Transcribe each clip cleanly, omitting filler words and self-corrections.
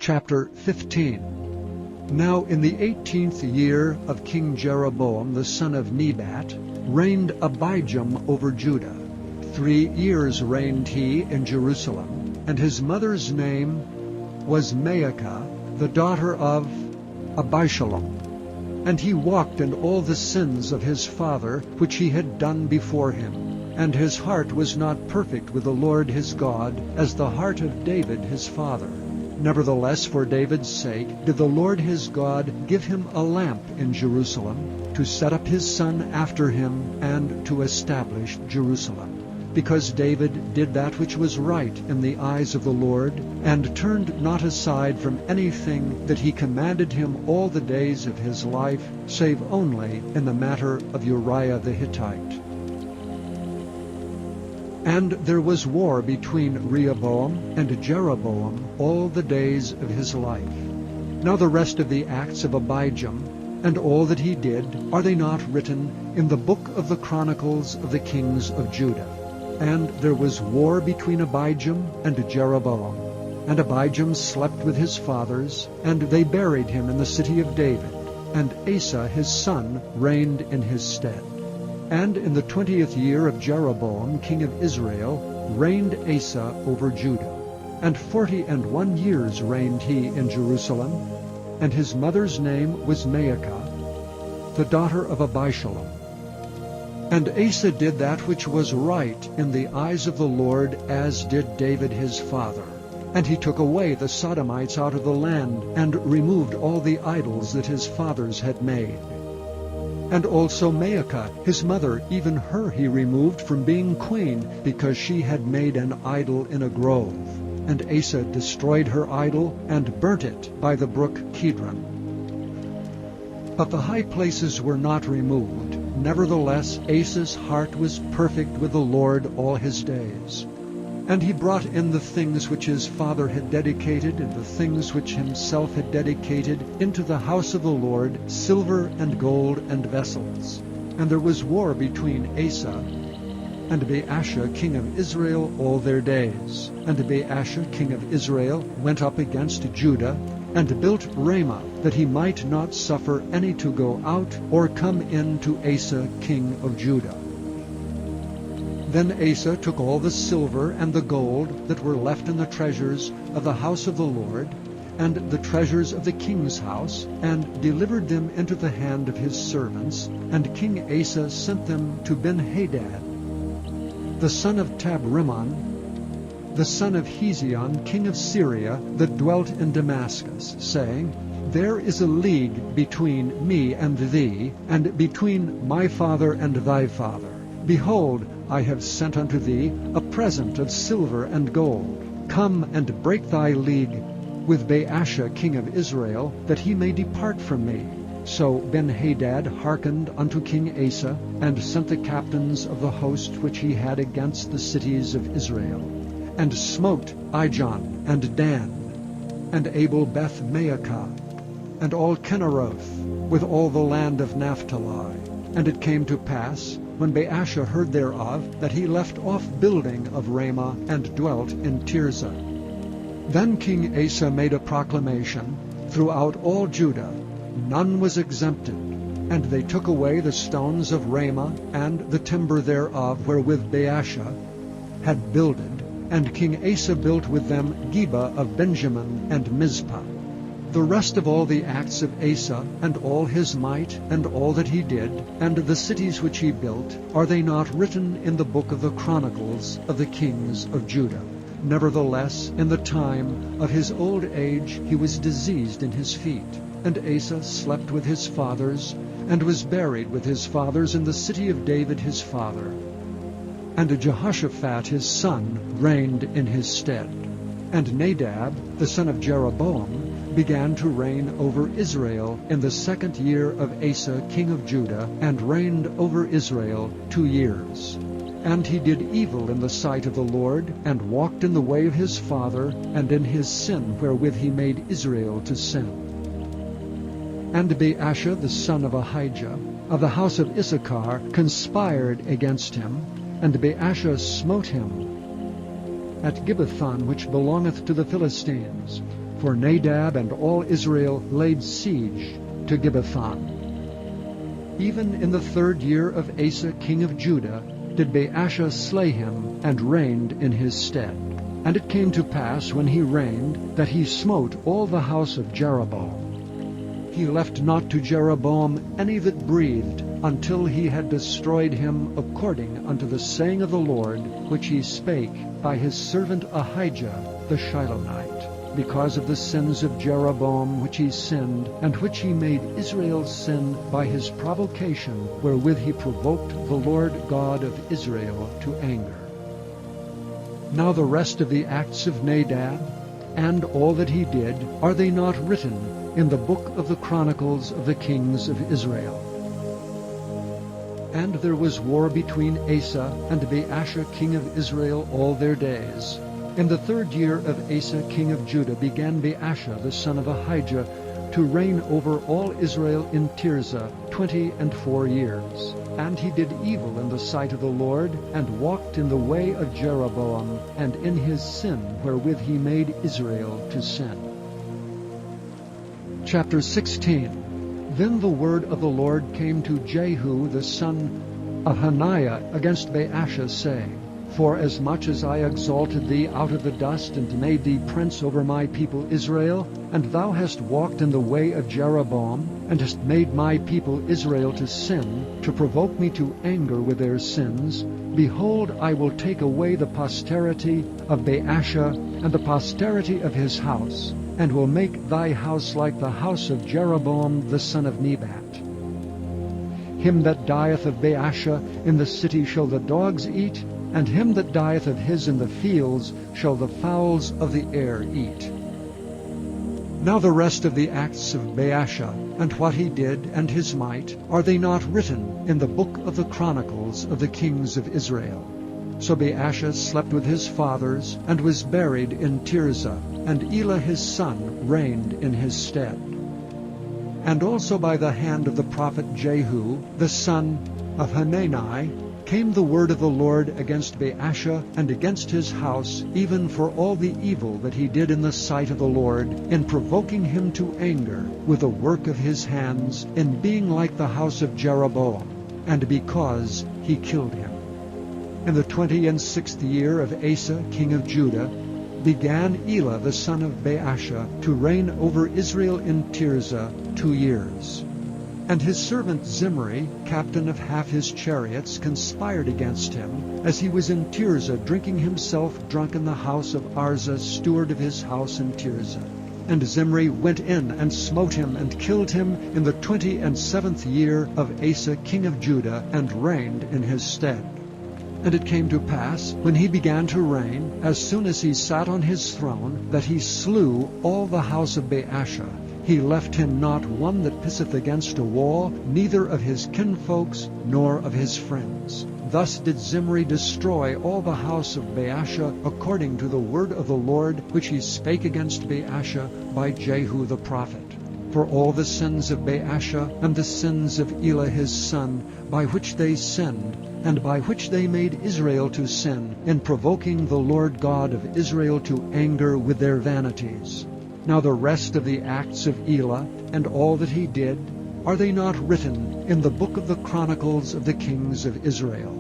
Chapter 15. Now in the 18th year of King Jeroboam the son of Nebat reigned Abijam over Judah. 3 years reigned he in Jerusalem, and his mother's name was Maacah, the daughter of Abishalom. And he walked in all the sins of his father, which he had done before him. And his heart was not perfect with the Lord his God, as the heart of David his father. Nevertheless, for David's sake did the Lord his God give him a lamp in Jerusalem, to set up his son after him, and to establish Jerusalem. Because David did that which was right in the eyes of the Lord, and turned not aside from anything that he commanded him all the days of his life, save only in the matter of Uriah the Hittite. And there was war between Rehoboam and Jeroboam all the days of his life. Now the rest of the acts of Abijam, and all that he did, are they not written in the book of the Chronicles of the kings of Judah? And there was war between Abijam and Jeroboam. And Abijam slept with his fathers, and they buried him in the city of David. And Asa his son reigned in his stead. And in the 20th year of Jeroboam king of Israel reigned Asa over Judah. And 41 years reigned he in Jerusalem. And his mother's name was Maacah, the daughter of Abishalom. And Asa did that which was right in the eyes of the Lord, as did David his father. And he took away the Sodomites out of the land, and removed all the idols that his fathers had made. And also Maacah, his mother, even her he removed from being queen, because she had made an idol in a grove. And Asa destroyed her idol, and burnt it by the brook Kidron. But the high places were not removed. Nevertheless, Asa's heart was perfect with the Lord all his days. And he brought in the things which his father had dedicated, and the things which himself had dedicated, into the house of the Lord, silver and gold and vessels. And there was war between Asa and Baasha king of Israel all their days. And Baasha king of Israel went up against Judah, and built Ramah, that he might not suffer any to go out or come in to Asa king of Judah. Then Asa took all the silver and the gold that were left in the treasures of the house of the Lord, and the treasures of the king's house, and delivered them into the hand of his servants. And King Asa sent them to Ben-Hadad, the son of Tabrimon, the son of Hezion, king of Syria, that dwelt in Damascus, saying, There is a league between me and thee, and between my father and thy father. Behold, I have sent unto thee a present of silver and gold. Come and break thy league with Baasha king of Israel, that he may depart from me. So Ben-Hadad hearkened unto King Asa, and sent the captains of the host which he had against the cities of Israel, and smote Ijon and Dan, and Abel-Beth-Maacah, and all Kinneroth, with all the land of Naphtali. And it came to pass, when Baasha heard thereof, that he left off building of Ramah, and dwelt in Tirzah. Then King Asa made a proclamation throughout all Judah. None was exempted. And they took away the stones of Ramah, and the timber thereof, wherewith Baasha had builded. And King Asa built with them Geba of Benjamin, and Mizpah. The rest of all the acts of Asa, and all his might, and all that he did, and the cities which he built, are they not written in the book of the Chronicles of the kings of Judah? Nevertheless, in the time of his old age he was diseased in his feet. And Asa slept with his fathers, and was buried with his fathers in the city of David his father. And Jehoshaphat his son reigned in his stead. And Nadab, the son of Jeroboam, began to reign over Israel in the 2nd year of Asa king of Judah, and reigned over Israel 2 years. And he did evil in the sight of the Lord, and walked in the way of his father, and in his sin wherewith he made Israel to sin. And Baasha the son of Ahijah, of the house of Issachar, conspired against him, and Baasha smote him at Gibbethon, which belongeth to the Philistines. For Nadab and all Israel laid siege to Gibbethon. Even in the 3rd year of Asa king of Judah did Baasha slay him, and reigned in his stead. And it came to pass, when he reigned, that he smote all the house of Jeroboam. He left not to Jeroboam any that breathed, until he had destroyed him according unto the saying of the Lord, which he spake by his servant Ahijah the Shilonite, because of the sins of Jeroboam which he sinned, and which he made Israel sin by his provocation, wherewith he provoked the Lord God of Israel to anger. Now the rest of the acts of Nadab, and all that he did, are they not written in the book of the Chronicles of the kings of Israel? And there was war between Asa and Baasha king of Israel all their days. In the 3rd year of Asa king of Judah began Baasha the son of Ahijah to reign over all Israel in Tirzah 24 years. And he did evil in the sight of the Lord, and walked in the way of Jeroboam, and in his sin wherewith he made Israel to sin. Chapter 16. Then the word of the Lord came to Jehu the son of Hananiah against Baasha, saying, Forasmuch as I exalted thee out of the dust, and made thee prince over my people Israel, and thou hast walked in the way of Jeroboam, and hast made my people Israel to sin, to provoke me to anger with their sins, behold, I will take away the posterity of Baasha, and the posterity of his house, and will make thy house like the house of Jeroboam the son of Nebat. Him that dieth of Baasha in the city shall the dogs eat, and him that dieth of his in the fields shall the fowls of the air eat. Now the rest of the acts of Baasha, and what he did, and his might, are they not written in the book of the Chronicles of the kings of Israel? So Baasha slept with his fathers, and was buried in Tirzah, and Elah his son reigned in his stead. And also by the hand of the prophet Jehu, the son of Hanani, came the word of the Lord against Baasha and against his house, even for all the evil that he did in the sight of the Lord, in provoking him to anger with the work of his hands, in being like the house of Jeroboam, and because he killed him. In the 26th year of Asa king of Judah began Elah the son of Baasha to reign over Israel in Tirzah 2 years. And his servant Zimri, captain of half his chariots, conspired against him, as he was in Tirzah, drinking himself drunk in the house of Arza, steward of his house in Tirzah. And Zimri went in and smote him, and killed him in the 27th year of Asa king of Judah, and reigned in his stead. And it came to pass, when he began to reign, as soon as he sat on his throne, that he slew all the house of Baasha. He left him not one that pisseth against a wall, neither of his kinfolks, nor of his friends. Thus did Zimri destroy all the house of Baasha, according to the word of the Lord, which he spake against Baasha by Jehu the prophet. For all the sins of Baasha, and the sins of Elah his son, by which they sinned, and by which they made Israel to sin, in provoking the Lord God of Israel to anger with their vanities. Now the rest of the acts of Elah, and all that he did, are they not written in the book of the Chronicles of the kings of Israel?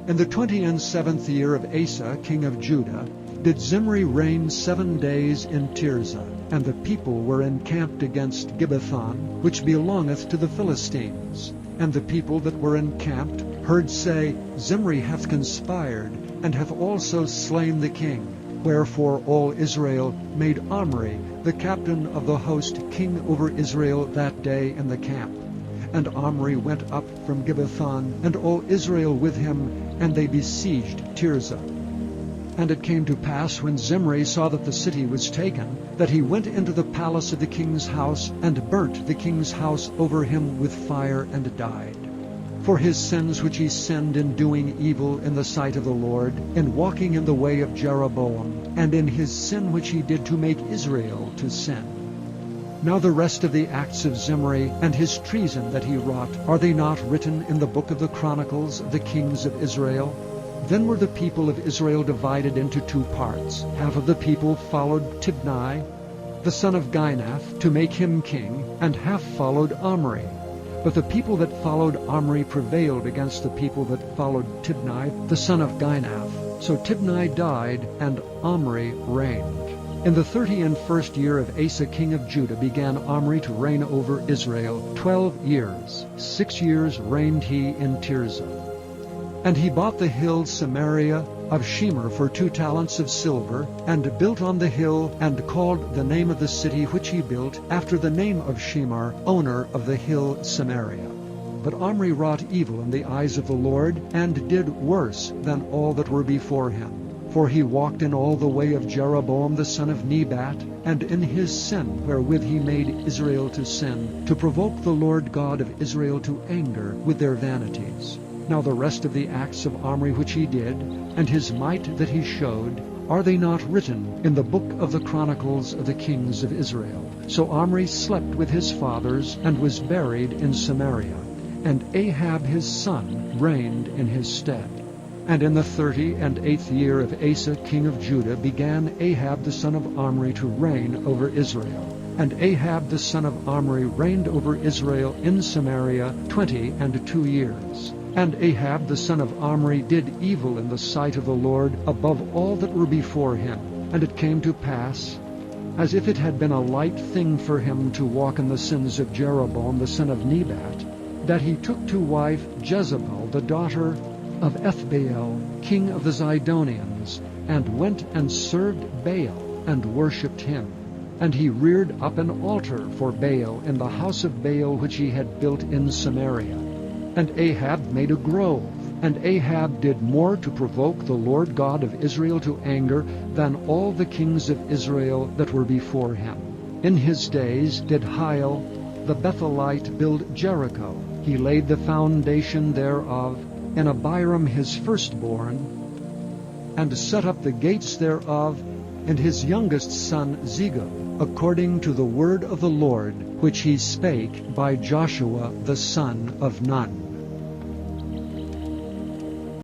In the 27th year of Asa king of Judah did Zimri reign 7 days in Tirzah, and the people were encamped against Gibbethon, which belongeth to the Philistines. And the people that were encamped heard say, Zimri hath conspired, and hath also slain the king. Wherefore all Israel made Omri, the captain of the host, king over Israel that day in the camp. And Omri went up from Gibbethon, and all Israel with him, and they besieged Tirzah. And it came to pass, when Zimri saw that the city was taken, that he went into the palace of the king's house, and burnt the king's house over him with fire, and died. For his sins which he sinned in doing evil in the sight of the Lord, in walking in the way of Jeroboam, and in his sin which he did to make Israel to sin. Now the rest of the acts of Zimri, and his treason that he wrought, are they not written in the book of the Chronicles of the kings of Israel? Then were the people of Israel divided into 2 parts. Half of the people followed Tibni, the son of Ginath, to make him king, and half followed Omri. But the people that followed Omri prevailed against the people that followed Tibni, the son of Ginath. So Tibni died, and Omri reigned. In the 31st year of Asa king of Judah began Omri to reign over Israel 12 years. 6 years reigned he in Tirzah. And he bought the hill Samaria of Shemer for 2 talents of silver, and built on the hill, and called the name of the city which he built after the name of Shemer, owner of the hill Samaria. But Omri wrought evil in the eyes of the Lord, and did worse than all that were before him. For he walked in all the way of Jeroboam the son of Nebat, and in his sin wherewith he made Israel to sin, to provoke the Lord God of Israel to anger with their vanities. Now the rest of the acts of Omri which he did, and his might that he showed, are they not written in the book of the Chronicles of the kings of Israel? So Omri slept with his fathers, and was buried in Samaria. And Ahab his son reigned in his stead. And in the 38th year of Asa king of Judah began Ahab the son of Omri to reign over Israel. And Ahab the son of Omri reigned over Israel in Samaria 22 years. And Ahab the son of Omri did evil in the sight of the Lord above all that were before him. And it came to pass, as if it had been a light thing for him to walk in the sins of Jeroboam the son of Nebat, that he took to wife Jezebel the daughter of Ethbaal, king of the Zidonians, and went and served Baal, and worshipped him. And he reared up an altar for Baal in the house of Baal which he had built in Samaria. And Ahab made a grove. And Ahab did more to provoke the Lord God of Israel to anger than all the kings of Israel that were before him. In his days did Hiel the Bethelite build Jericho. He laid the foundation thereof, and Abiram his firstborn, and set up the gates thereof, and his youngest son Zegub, according to the word of the Lord, which he spake by Joshua the son of Nun.